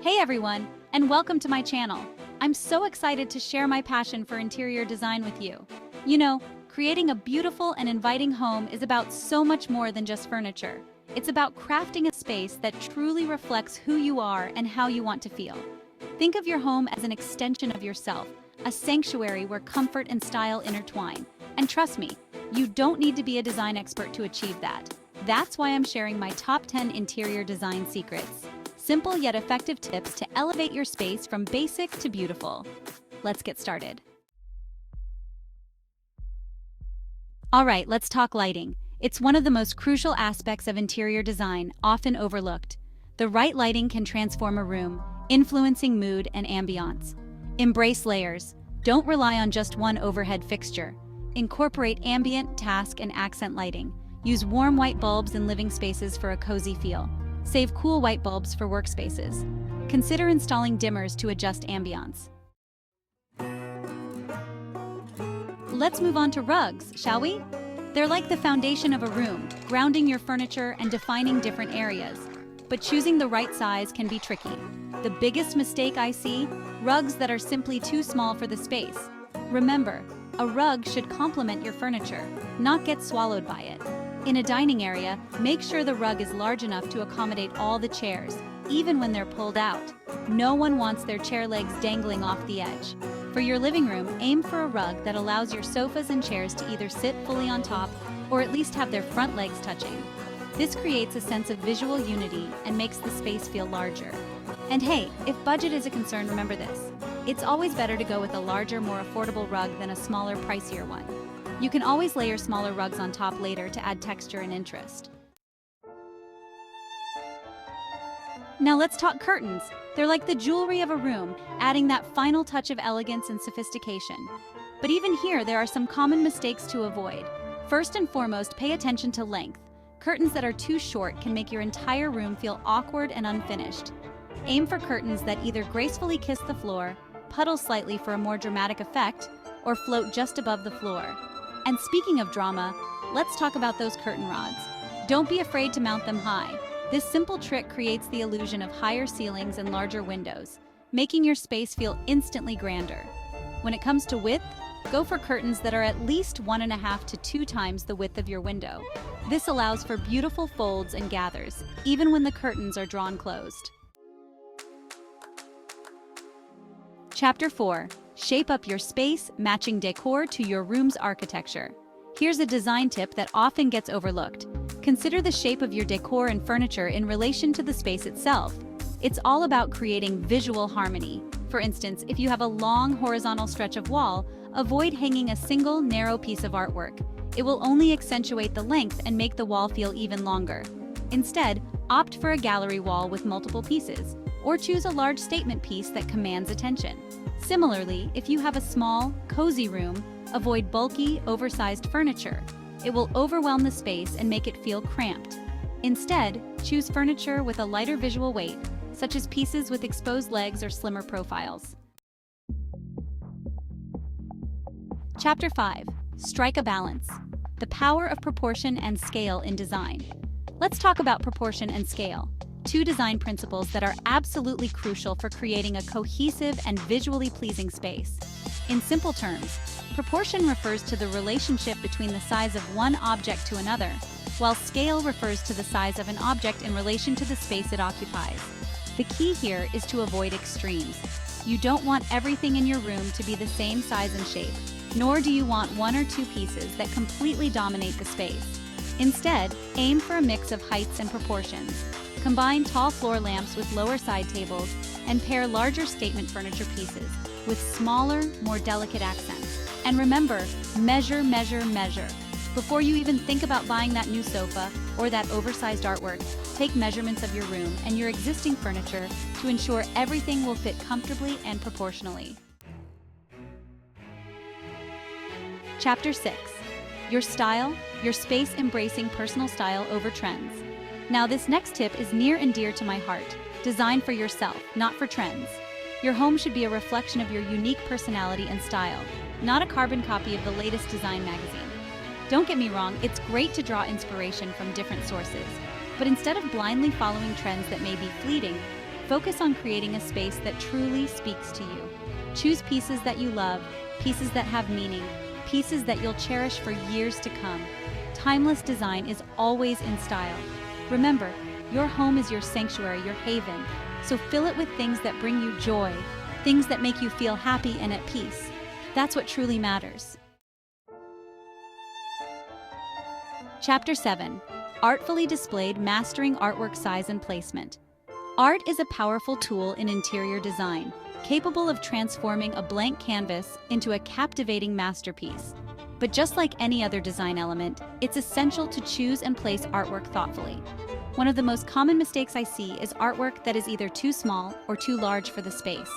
Hey everyone, and welcome to my channel. I'm so excited to share my passion for interior design with you. You know, creating a beautiful and inviting home is about so much more than just furniture. It's about crafting a space that truly reflects who you are and how you want to feel. Think of your home as an extension of yourself, a sanctuary where comfort and style intertwine. And trust me, you don't need to be a design expert to achieve that. That's why I'm sharing my top 10 interior design secrets. Simple yet effective tips to elevate your space from basic to beautiful. Let's get started. All right, let's talk lighting. It's one of the most crucial aspects of interior design, often overlooked. The right lighting can transform a room, influencing mood and ambiance. Embrace layers. Don't rely on just one overhead fixture. Incorporate ambient, task, and accent lighting. Use warm white bulbs in living spaces for a cozy feel. Save cool white bulbs for workspaces. Consider installing dimmers to adjust ambiance. Let's move on to rugs, shall we? They're like the foundation of a room, grounding your furniture and defining different areas. But choosing the right size can be tricky. The biggest mistake I see? Rugs that are simply too small for the space. Remember, a rug should complement your furniture, not get swallowed by it. In a dining area, make sure the rug is large enough to accommodate all the chairs, even when they're pulled out. No one wants their chair legs dangling off the edge. For your living room, aim for a rug that allows your sofas and chairs to either sit fully on top or at least have their front legs touching. This creates a sense of visual unity and makes the space feel larger. And hey, if budget is a concern, remember this. It's always better to go with a larger, more affordable rug than a smaller, pricier one. You can always layer smaller rugs on top later to add texture and interest. Now let's talk curtains. They're like the jewelry of a room, adding that final touch of elegance and sophistication. But even here, there are some common mistakes to avoid. First and foremost, pay attention to length. Curtains that are too short can make your entire room feel awkward and unfinished. Aim for curtains that either gracefully kiss the floor, puddle slightly for a more dramatic effect, or float just above the floor. And speaking of drama, let's talk about those curtain rods. Don't be afraid to mount them high. This simple trick creates the illusion of higher ceilings and larger windows, making your space feel instantly grander. When it comes to width, go for curtains that are at least 1.5 to 2 times the width of your window. This allows for beautiful folds and gathers, even when the curtains are drawn closed. Chapter 4. Shape up your space, matching decor to your room's architecture. Here's a design tip that often gets overlooked. Consider the shape of your decor and furniture in relation to the space itself. It's all about creating visual harmony. For instance, if you have a long horizontal stretch of wall, avoid hanging a single narrow piece of artwork. It will only accentuate the length and make the wall feel even longer. Instead, opt for a gallery wall with multiple pieces, or choose a large statement piece that commands attention. Similarly, if you have a small, cozy room, avoid bulky, oversized furniture. It will overwhelm the space and make it feel cramped. Instead, choose furniture with a lighter visual weight, such as pieces with exposed legs or slimmer profiles. Chapter 5. Strike a balance. The power of proportion and scale in design. Let's talk about proportion and scale. 2 design principles that are absolutely crucial for creating a cohesive and visually pleasing space. In simple terms, proportion refers to the relationship between the size of one object to another, while scale refers to the size of an object in relation to the space it occupies. The key here is to avoid extremes. You don't want everything in your room to be the same size and shape, nor do you want 1 or 2 pieces that completely dominate the space. Instead, aim for a mix of heights and proportions. Combine tall floor lamps with lower side tables and pair larger statement furniture pieces with smaller, more delicate accents. And remember, measure, measure, measure. Before you even think about buying that new sofa or that oversized artwork, take measurements of your room and your existing furniture to ensure everything will fit comfortably and proportionally. Chapter 6. Your style, your space embracing personal style over trends. Now this next tip is near and dear to my heart. Design for yourself, not for trends. Your home should be a reflection of your unique personality and style, not a carbon copy of the latest design magazine. Don't get me wrong, it's great to draw inspiration from different sources, but instead of blindly following trends that may be fleeting, Focus on creating a space that truly speaks to you. Choose pieces that you love, pieces that have meaning, pieces that you'll cherish for years to come. Timeless design is always in style. Remember, your home is your sanctuary, your haven, so fill it with things that bring you joy, things that make you feel happy and at peace. That's what truly matters. Chapter 7. Artfully Displayed Mastering Artwork Size and Placement. Art is a powerful tool in interior design, capable of transforming a blank canvas into a captivating masterpiece. But just like any other design element, it's essential to choose and place artwork thoughtfully. One of the most common mistakes I see is artwork that is either too small or too large for the space.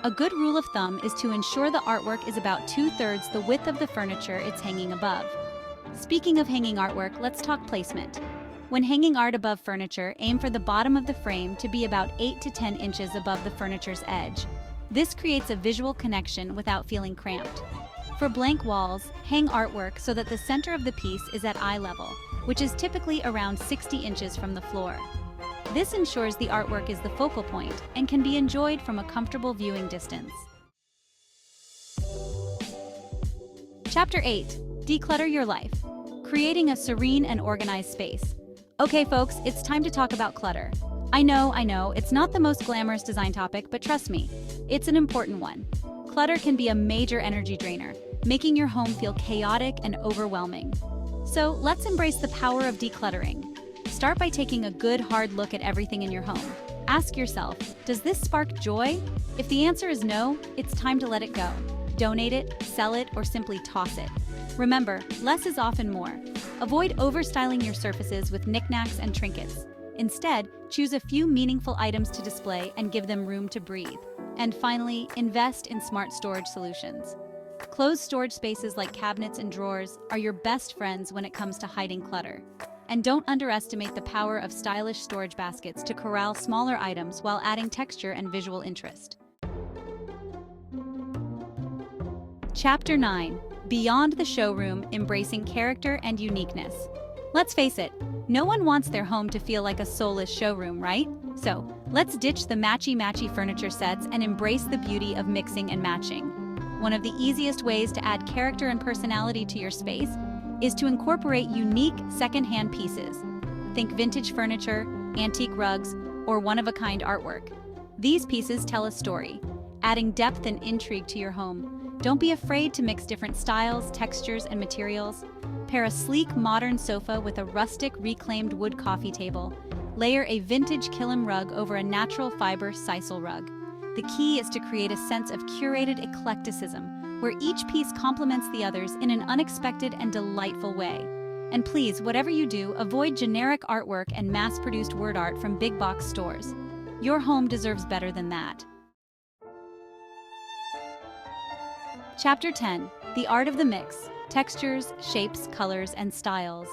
A good rule of thumb is to ensure the artwork is about 2/3 the width of the furniture it's hanging above. Speaking of hanging artwork, let's talk placement. When hanging art above furniture, aim for the bottom of the frame to be about 8 to 10 inches above the furniture's edge. This creates a visual connection without feeling cramped. For blank walls, hang artwork so that the center of the piece is at eye level, which is typically around 60 inches from the floor. This ensures the artwork is the focal point and can be enjoyed from a comfortable viewing distance. Chapter 8. Declutter your life. Creating a serene and organized space. Okay folks, it's time to talk about clutter. I know, it's not the most glamorous design topic, but trust me, it's an important one. Clutter can be a major energy drainer, making your home feel chaotic and overwhelming. So let's embrace the power of decluttering. Start by taking a good hard look at everything in your home. Ask yourself, does this spark joy? If the answer is no, it's time to let it go. Donate it, sell it, or simply toss it. Remember, less is often more. Avoid overstyling your surfaces with knickknacks and trinkets. Instead, choose a few meaningful items to display and give them room to breathe. And finally, invest in smart storage solutions. Closed storage spaces like cabinets and drawers are your best friends when it comes to hiding clutter. And don't underestimate the power of stylish storage baskets to corral smaller items while adding texture and visual interest. Chapter 9. Beyond the showroom, embracing character and uniqueness. Let's face it, no one wants their home to feel like a soulless showroom, right? So, let's ditch the matchy-matchy furniture sets and embrace the beauty of mixing and matching. One of the easiest ways to add character and personality to your space is to incorporate unique second-hand pieces. Think vintage furniture, antique rugs, or one-of-a-kind artwork. These pieces tell a story, adding depth and intrigue to your home. Don't be afraid to mix different styles, textures, and materials. Pair a sleek, modern sofa with a rustic, reclaimed wood coffee table. Layer a vintage Killam rug over a natural fiber sisal rug. The key is to create a sense of curated eclecticism, where each piece complements the others in an unexpected and delightful way. And please, whatever you do, avoid generic artwork and mass-produced word art from big box stores. Your home deserves better than that. Chapter 10. The Art of the Mix. Textures, shapes, colors, and styles.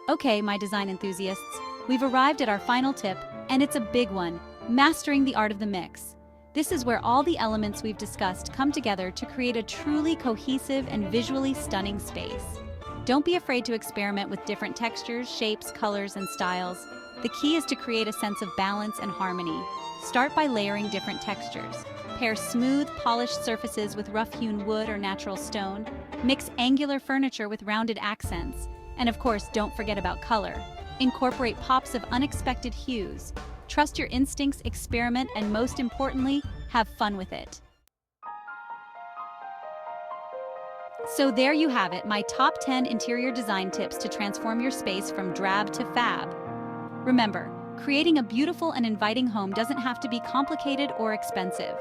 Okay, my design enthusiasts, we've arrived at our final tip, and it's a big one: mastering the art of the mix. This is where all the elements we've discussed come together to create a truly cohesive and visually stunning space. Don't be afraid to experiment with different textures, shapes, colors, and styles. The key is to create a sense of balance and harmony. Start by layering different textures. Pair smooth, polished surfaces with rough-hewn wood or natural stone. Mix angular furniture with rounded accents. And of course, don't forget about color. Incorporate pops of unexpected hues. Trust your instincts, experiment, and most importantly, have fun with it. So there you have it, my top 10 interior design tips to transform your space from drab to fab. Remember, creating a beautiful and inviting home doesn't have to be complicated or expensive.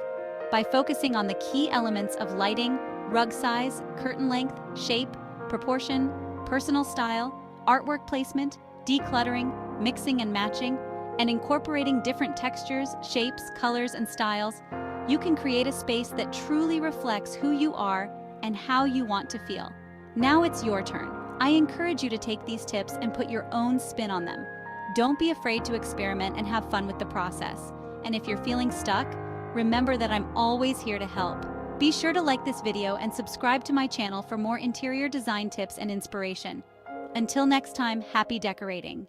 By focusing on the key elements of lighting, rug size, curtain length, shape, proportion, personal style, artwork placement, decluttering, mixing and matching, and incorporating different textures, shapes, colors, and styles, you can create a space that truly reflects who you are and how you want to feel. Now it's your turn. I encourage you to take these tips and put your own spin on them. Don't be afraid to experiment and have fun with the process. And if you're feeling stuck, remember that I'm always here to help. Be sure to like this video and subscribe to my channel for more interior design tips and inspiration. Until next time, happy decorating.